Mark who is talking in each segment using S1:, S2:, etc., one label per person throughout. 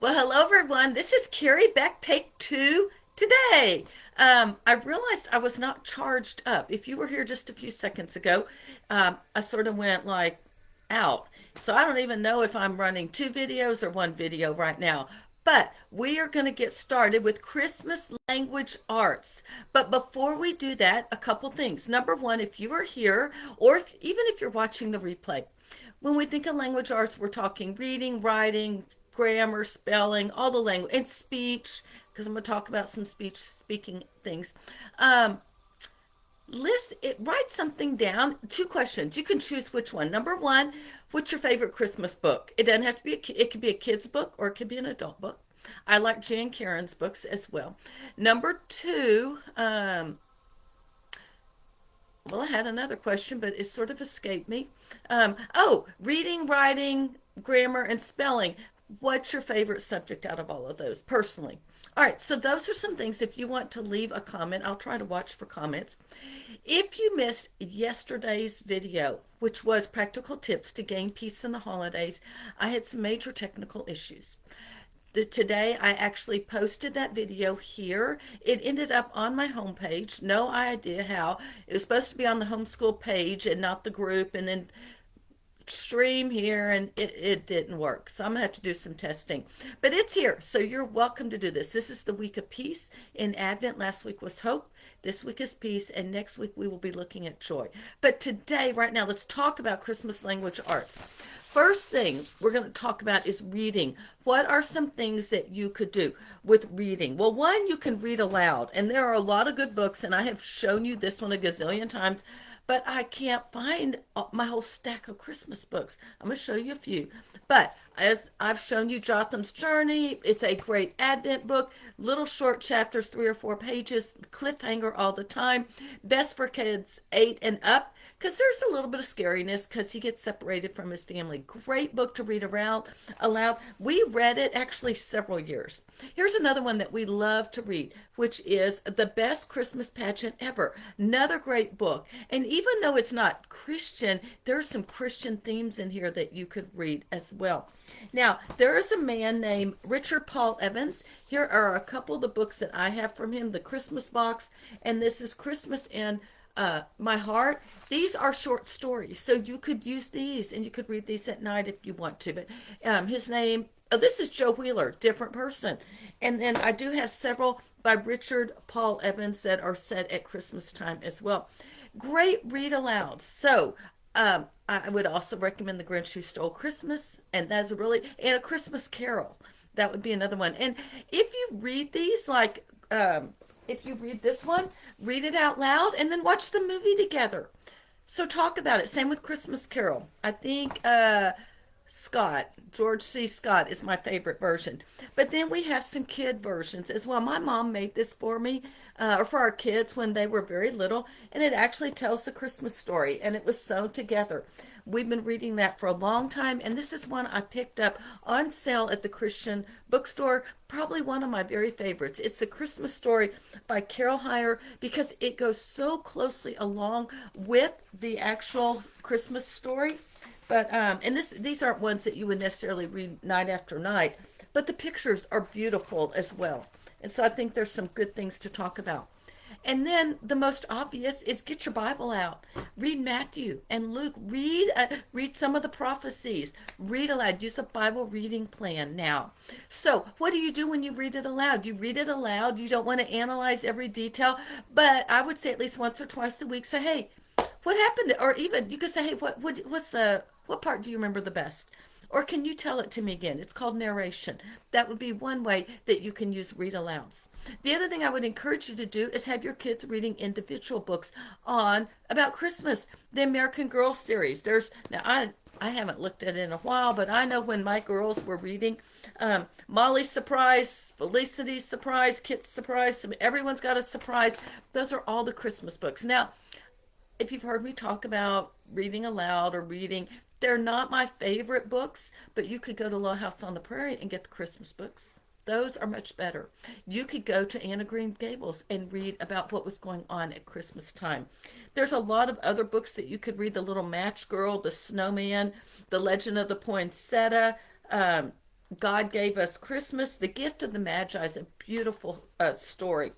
S1: Well, hello everyone. This is Carrie back take two today. I realized I was not charged up. If you were here just a few seconds ago, I sort of went like out. So I don't even know if I'm running two videos or one video right now. But we are going to get started with Christmas language arts. But before we do that, a couple things. Number one, if you are here, or even if you're watching the replay, when we think of language arts, we're talking reading, writing, grammar, spelling, all the language, and speech, because I'm going to talk about some speech speaking things. Um, write something down. Two questions. You can choose which one. Number one, what's your favorite Christmas book? It doesn't have to be it could be a kid's book or it could be an adult book. I like Jan Karen's books as well. Number two, well, I had another question, but it sort of escaped me. Reading, writing, grammar, and spelling. What's your favorite subject out of all of those, personally? All right, so those are some things. If you want to leave a comment, I'll try to watch for comments. If you missed yesterday's video, which was practical tips to gain peace in the holidays, I had some major technical issues. Today I actually posted that video here. It ended up on my homepage. No idea how. It was supposed to be on the homeschool page and not the group, and then stream here, and it didn't work. So I'm gonna have to do some testing. But it's here. So you're welcome to do this. This is the week of peace in Advent. Last week was hope. This week is peace, and next week we will be looking at joy. But today, right now, let's talk about Christmas language arts. First thing we're going to talk about is reading. What are some things that you could do with reading? Well, one, you can read aloud, and there are a lot of good books, and I have shown you this one a gazillion times, but I can't find my whole stack of Christmas books. I'm going to show you a few. But as I've shown you, Jotham's Journey, it's a great Advent book. Little short chapters, 3 or 4 pages, cliffhanger all the time. Best for kids 8 and up, because there's a little bit of scariness because he gets separated from his family. Great book to read around aloud. We read it actually several years. Here's another one that we love to read, which is The Best Christmas Pageant Ever. Another great book. And even though it's not Christian, there are some Christian themes in here that you could read as well. Now, there is a man named Richard Paul Evans. Here are a couple of the books that I have from him. The Christmas Box, and this is Christmas in My Heart. These are short stories, so you could use these and you could read these at night if you want to. But his name, oh, this is Joe Wheeler, different person. And then I do have several by Richard Paul Evans that are set at Christmas time as well. Great read alouds. So I would also recommend The Grinch Who Stole Christmas, and that's a really, and A Christmas Carol. That would be another one. And if you read these, like if you read this one, read it out loud and then watch the movie together. So talk about it. Same with Christmas Carol. I think George C. Scott is my favorite version. But then we have some kid versions as well. My mom made this for me, or for our kids when they were very little, and it actually tells the Christmas story, and it was sewn together. We've been reading that for a long time, and this is one I picked up on sale at the Christian bookstore. Probably one of my very favorites. It's a Christmas story by Carol Heyer because it goes so closely along with the actual Christmas story. But and these aren't ones that you would necessarily read night after night, but the pictures are beautiful as well. And so I think there's some good things to talk about. And then the most obvious is get your Bible out. Read Matthew and Luke. Read some of the prophecies. Read aloud. Use a Bible reading plan now. So what do you do when you read it aloud? You read it aloud. You don't want to analyze every detail, but I would say at least once or twice a week, say, hey, what happened? Or even you could say, hey, what part do you remember the best? Or can you tell it to me again? It's called narration. That would be one way that you can use read alouds. The other thing I would encourage you to do is have your kids reading individual books on about Christmas. The American Girl series. I haven't looked at it in a while, but I know when my girls were reading, Molly's surprise, Felicity's surprise, Kit's surprise, everyone's got a surprise. Those are all the Christmas books. Now, if you've heard me talk about reading aloud or reading, they're not my favorite books, but you could go to Little House on the Prairie and get the Christmas books. Those are much better. You could go to Anne of Green Gables and read about what was going on at Christmas time. There's a lot of other books that you could read: The Little Match Girl, The Snowman, The Legend of the Poinsettia, God gave us Christmas. The gift of the Magi is a beautiful story.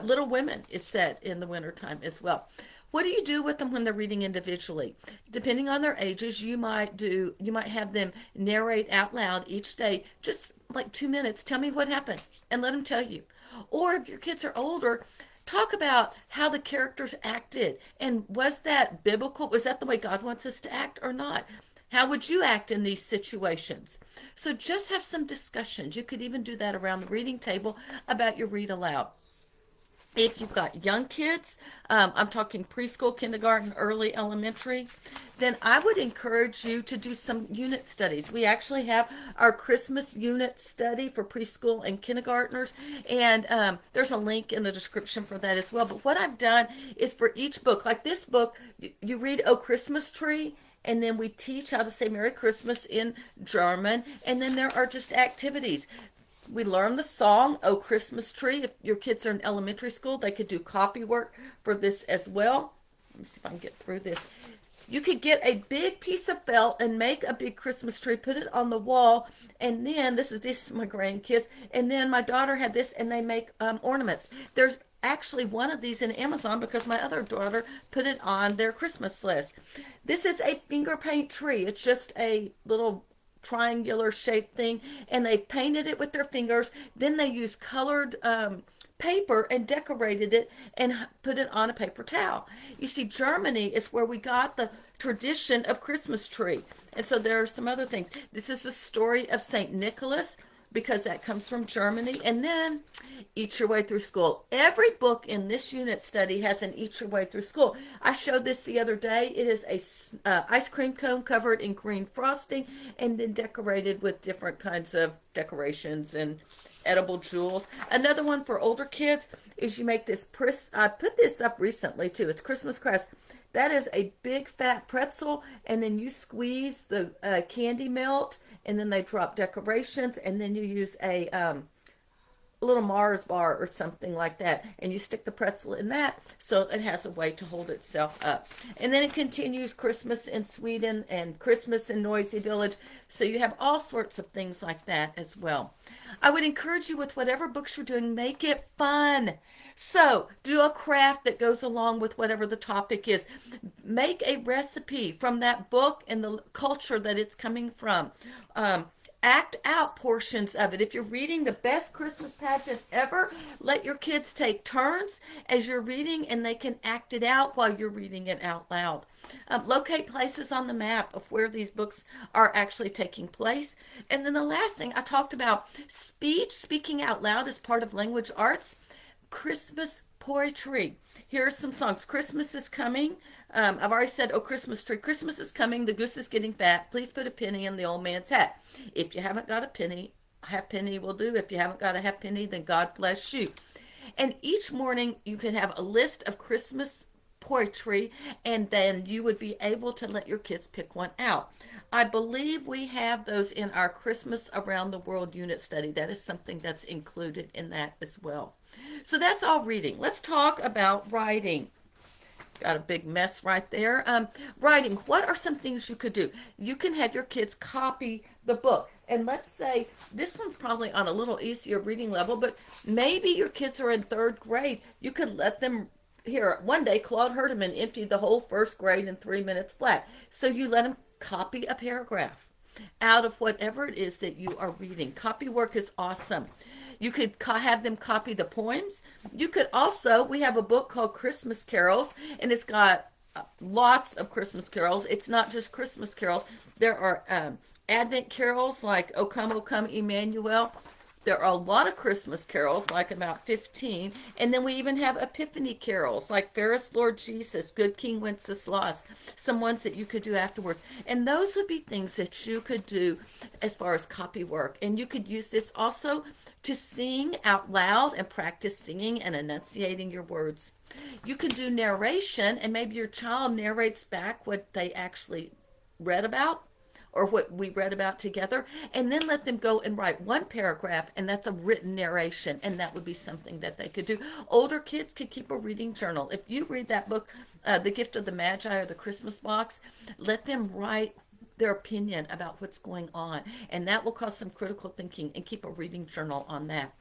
S1: Little Women is set in the wintertime as well. What do you do with them when they're reading individually? Depending on their ages, you might have them narrate out loud each day, just like 2 minutes. Tell me what happened, and let them tell you. Or if your kids are older, talk about how the characters acted, and was that biblical? Was that the way God wants us to act or not? How would you act in these situations? So just have some discussions. You could even do that around the reading table about your read aloud. If you've got young kids, I'm talking preschool, kindergarten, early elementary, then I would encourage you to do some unit studies. We actually have our Christmas unit study for preschool and kindergartners, and there's a link in the description for that as well. But what I've done is for each book, like this book, you read "Oh Christmas Tree," and then we teach how to say Merry Christmas in German, and then there are just activities. We learn the song "Oh Christmas Tree." If your kids are in elementary school, they could do copy work for this as well. Let me see if I can get through this. You could get a big piece of felt and make a big Christmas tree, put it on the wall, and then this is my grandkids, and then my daughter had this, and they make ornaments. There's actually one of these in Amazon because my other daughter put it on their Christmas list. This is a finger paint tree. It's just a little triangular shaped thing, and they painted it with their fingers. Then they used colored paper and decorated it and put it on a paper towel. You see, Germany is where we got the tradition of Christmas tree. And so there are some other things. This is the story of St. Nicholas because that comes from Germany. And then Eat Your Way Through School. Every book in this unit study has an Eat Your Way Through School. I showed this the other day. It is a ice cream cone covered in green frosting and then decorated with different kinds of decorations and edible jewels. Another one for older kids is you make this, I put this up recently too. It's Christmas crafts. That is a big fat pretzel, and then you squeeze the candy melt, and then they drop decorations, and then you use a little Mars bar or something like that, and you stick the pretzel in that so it has a way to hold itself up. And then it continues Christmas in Sweden and Christmas in Noisy Village, so you have all sorts of things like that as well. I would encourage you with whatever books you're doing, make it fun. So do a craft that goes along with whatever the topic is. Make a recipe from that book and the culture that it's coming from. Act out portions of it. If you're reading the best Christmas pageant ever, let your kids take turns as you're reading, and they can act it out while you're reading it out loud. Locate places on the map of where these books are actually taking place. And then the last thing I talked about, speaking out loud as part of language arts. Christmas poetry. Here are some songs. Christmas is coming. I've already said, "Oh, Christmas tree." Christmas is coming. The goose is getting fat. Please put a penny in the old man's hat. If you haven't got a penny, a half penny will do. If you haven't got a half penny, then God bless you. And each morning you can have a list of Christmas poetry, and then you would be able to let your kids pick one out. I believe we have those in our Christmas Around the World unit study. That is something that's included in that as well. So that's all reading. Let's talk about writing. Got a big mess right there. Writing, what are some things you could do? You can have your kids copy the book. And let's say this one's probably on a little easier reading level, but maybe your kids are in third grade. You could let them, here, one day Claude Herdeman emptied the whole first grade in 3 minutes flat. So you let them copy a paragraph out of whatever it is that you are reading. Copy work is awesome. You could have them copy the poems. You could also, we have a book called Christmas Carols, and it's got lots of Christmas carols. It's not just Christmas carols. There are Advent carols like O Come, Emmanuel. There are a lot of Christmas carols, like about 15. And then we even have Epiphany carols, like Fairest Lord Jesus, Good King Wenceslas, some ones that you could do afterwards. And those would be things that you could do as far as copy work. And you could use this also to sing out loud and practice singing and enunciating your words. You can do narration, and maybe your child narrates back what they actually read about or what we read about together, and then let them go and write one paragraph, and that's a written narration, and that would be something that they could do. Older kids could keep a reading journal. If you read that book, The Gift of the Magi or The Christmas Box, let them write their opinion about what's going on, and that will cause some critical thinking, and keep a reading journal on that.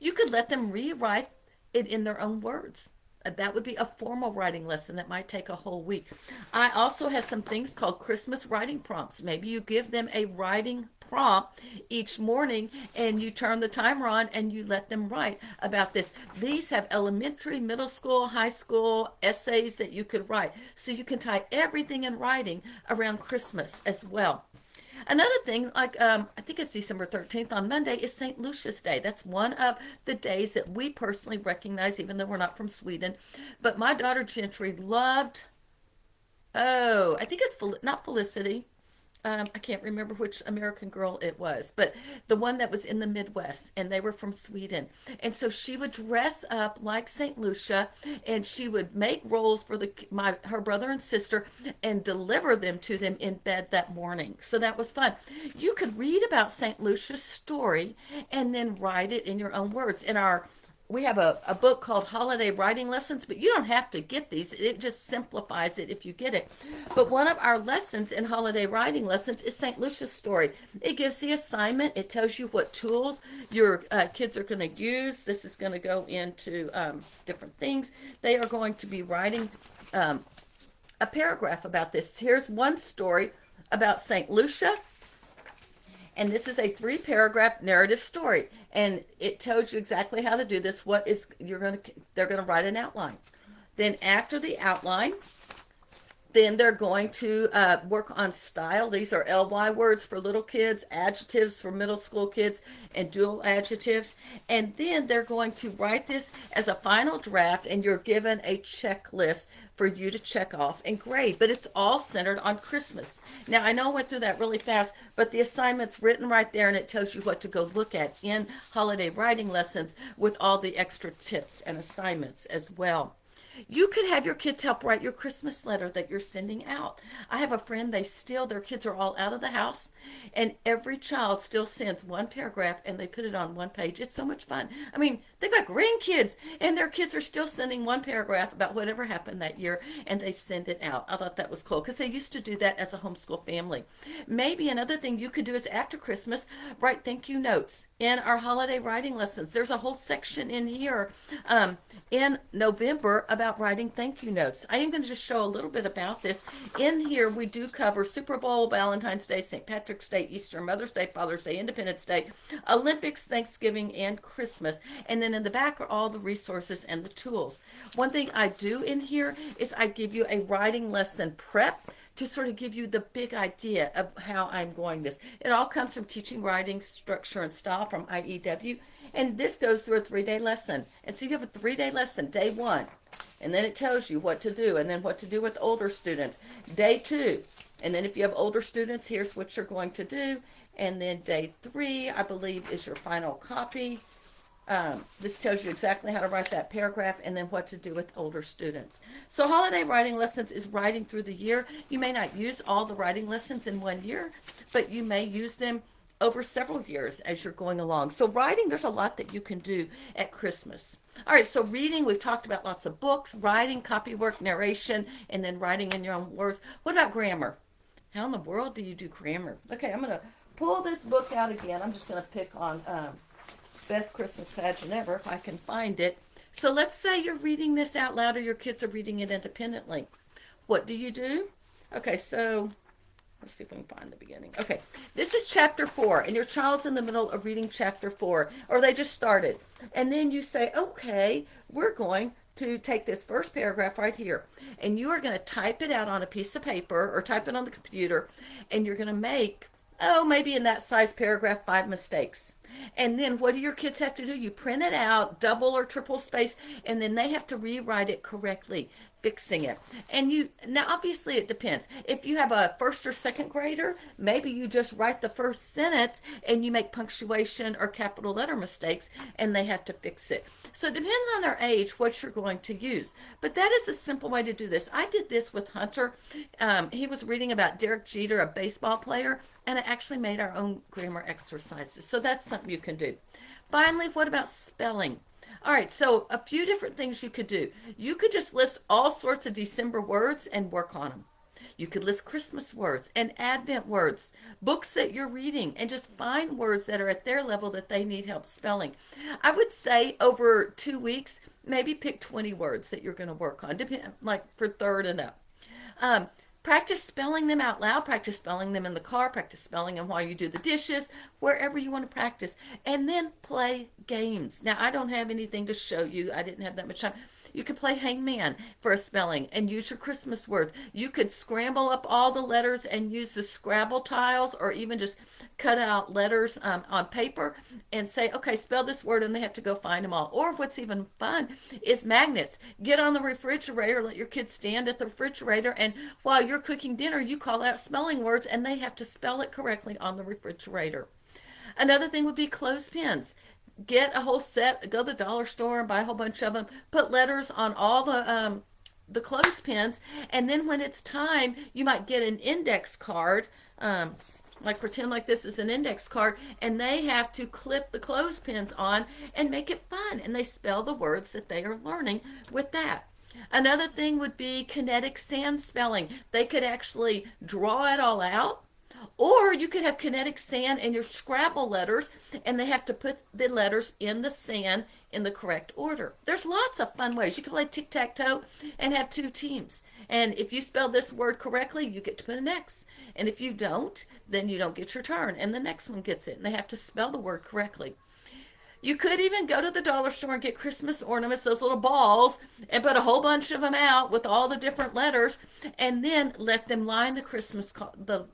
S1: You could let them rewrite it in their own words. That would be a formal writing lesson that might take a whole week. I also have some things called Christmas writing prompts. Maybe you give them a writing prompt each morning, and you turn the timer on and you let them write about this. These have elementary, middle school, high school essays that you could write. So you can tie everything in writing around Christmas as well. Another thing, like I think it's December 13th on Monday, is St. Lucia's Day. That's one of the days that we personally recognize, even though we're not from Sweden. But my daughter Gentry loved, oh, I think it's not Felicity. I can't remember which American girl it was, but the one that was in the Midwest, and they were from Sweden. And so she would dress up like Saint Lucia, and she would make rolls for her brother and sister, and deliver them to them in bed that morning. So that was fun. You could read about Saint Lucia's story and then write it in your own words. In our We have a book called Holiday Writing Lessons, but you don't have to get these. It just simplifies it if you get it. But one of our lessons in Holiday Writing Lessons is St. Lucia's story. It gives the assignment. It tells you what tools your kids are going to use. This is going to go into different things. They are going to be writing a paragraph about this. Here's one story about St. Lucia, and this is a 3-paragraph narrative story, and it tells you exactly how to do this. They're going to write an outline. Then after the outline, then they're going to work on style. These are LY words for little kids, adjectives for middle school kids, and dual adjectives. And then they're going to write this as a final draft, and you're given a checklist for you to check off and grade. But it's all centered on Christmas. Now, I know I went through that really fast, but the assignment's written right there, and it tells you what to go look at in Holiday Writing Lessons with all the extra tips and assignments as well. You could have your kids help write your Christmas letter that you're sending out. I have a friend, their kids are all out of the house, and every child still sends one paragraph, and they put it on one page. It's so much fun. I mean, they've got grandkids, and their kids are still sending one paragraph about whatever happened that year, and they send it out. I thought that was cool, because they used to do that as a homeschool family. Maybe another thing you could do is after Christmas, write thank you notes in our holiday writing lessons. There's a whole section in here in November about writing thank you notes. I am going to just show a little bit about this. In here, we do cover Super Bowl, Valentine's Day, St. Patrick's Day, Easter, Mother's Day, Father's Day, Independence Day, Olympics, Thanksgiving, and Christmas. And then in the back are all the resources and the tools. One thing I do in here is I give you a writing lesson prep to sort of give you the big idea of how I'm going this. It all comes from Teaching Writing Structure and Style from IEW. And this goes through a 3-day lesson. And so you have a 3-day lesson, day 1. And then it tells you what to do, and then what to do with older students. Day 2. And then if you have older students, here's what you're going to do. And then day 3, I believe, is your final copy. This tells you exactly how to write that paragraph, and then what to do with older students. So Holiday Writing Lessons is writing through the year. You may not use all the writing lessons in one year, but you may use them over several years as you're going along. So writing, there's a lot that you can do at Christmas. All right, so reading, we've talked about lots of books, writing, copywork, narration, and then writing in your own words. What about grammar? How in the world do you do grammar? Okay, I'm going to pull this book out again. I'm just going to pick on Best Christmas Pageant Ever, if I can find it. So let's say you're reading this out loud, or your kids are reading it independently. What do you do? Okay, so let's see if we can find the beginning. Okay, this is chapter 4, and your child's in the middle of reading chapter 4, or they just started. And then you say, okay, we're going to take this first paragraph right here, and you are going to type it out on a piece of paper, or type it on the computer, and you're going to make, maybe in that size paragraph, 5 mistakes. And then what do your kids have to do? You print it out, double or triple space, and then they have to rewrite it correctly, fixing it. And now obviously it depends. If you have a first or second grader, maybe you just write the first sentence and you make punctuation or capital letter mistakes, and they have to fix it. So it depends on their age what you're going to use. But that is a simple way to do this. I did this with Hunter. He was reading about Derek Jeter, a baseball player, and I actually made our own grammar exercises. So that's something you can do. Finally, what about spelling? All right, so a few different things you could do. You could just list all sorts of December words and work on them. You could list Christmas words and Advent words, books that you're reading, and just find words that are at their level that they need help spelling. I would say over 2 weeks, maybe pick 20 words that you're going to work on, depend, like for third and up. Um, Practice spelling them out loud, practice spelling them in the car, practice spelling them while you do the dishes, wherever you want to practice. And then play games. Now, I don't have anything to show you. I didn't have that much time. You could play hangman for a spelling and use your Christmas word. You could scramble up all the letters and use the Scrabble tiles, or even just cut out letters on paper and say, okay, spell this word, and they have to go find them all. Or what's even fun is magnets. Get on the refrigerator, let your kids stand at the refrigerator, and while you're cooking dinner, you call out spelling words, and they have to spell it correctly on the refrigerator. Another thing would be clothespins. Get a whole set, go to the dollar store and buy a whole bunch of them. Put letters on all the clothespins, and then when it's time, you might get an index card. Like pretend like this is an index card, and they have to clip the clothespins on and make it fun, and they spell the words that they are learning with that. Another thing would be kinetic sand spelling. They could actually draw it all out, or you could have kinetic sand in your Scrabble letters, and they have to put the letters in the sand in the correct order. There's lots of fun ways. You can play tic-tac-toe and have two teams. And if you spell this word correctly, you get to put an X. And if you don't, then you don't get your turn, and the next one gets it. And they have to spell the word correctly. You could even go to the dollar store and get Christmas ornaments, those little balls, and put a whole bunch of them out with all the different letters, and then let them line the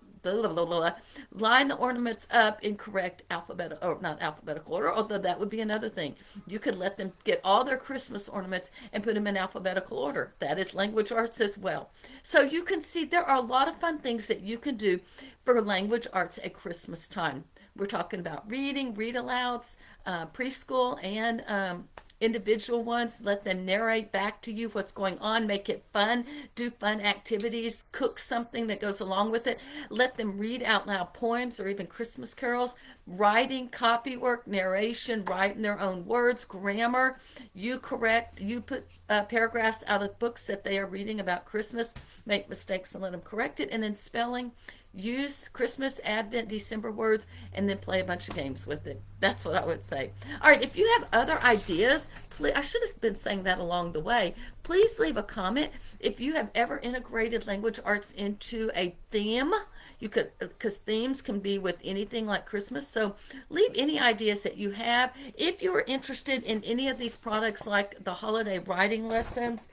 S1: line the ornaments up in correct alphabetical, or not alphabetical order, although that would be another thing. You could let them get all their Christmas ornaments and put them in alphabetical order. That is language arts as well. So you can see there are a lot of fun things that you can do for language arts at Christmas time. We're talking about reading, read alouds, preschool, and individual ones. Let them narrate back to you what's going on. Make it fun. Do fun activities. Cook something that goes along with it. Let them read out loud poems or even Christmas carols. Writing, copy work, narration, writing their own words, grammar. You put paragraphs out of books that they are reading about Christmas. Make mistakes and let them correct it. And then spelling. Use Christmas, Advent, December words, and then play a bunch of games with it. That's what I would say. All right, if you have other ideas, please, I should have been saying that along the way. Please leave a comment. If you have ever integrated language arts into a theme, you could, because themes can be with anything like Christmas. So leave any ideas that you have. If you are interested in any of these products, like the holiday writing lessons,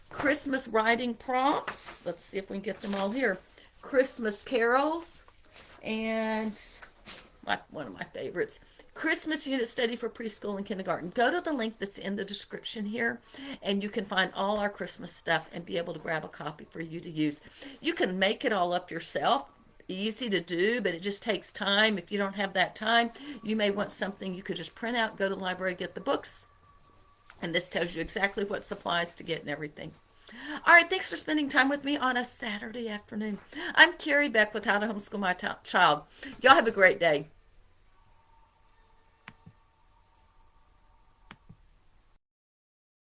S1: Christmas writing prompts, let's see if we can get them all here. Christmas carols, and one of my favorites, Christmas unit study for preschool and kindergarten. Go to the link that's in the description here, and you can find all our Christmas stuff and be able to grab a copy for you to use. You can make it all up yourself. Easy to do, but it just takes time. If you don't have that time, you may want something you could just print out, go to the library, get the books, and this tells you exactly what supplies to get and everything. All right, thanks for spending time with me on a Saturday afternoon. I'm Carrie Beck with How to Homeschool My Child. Y'all have a great day.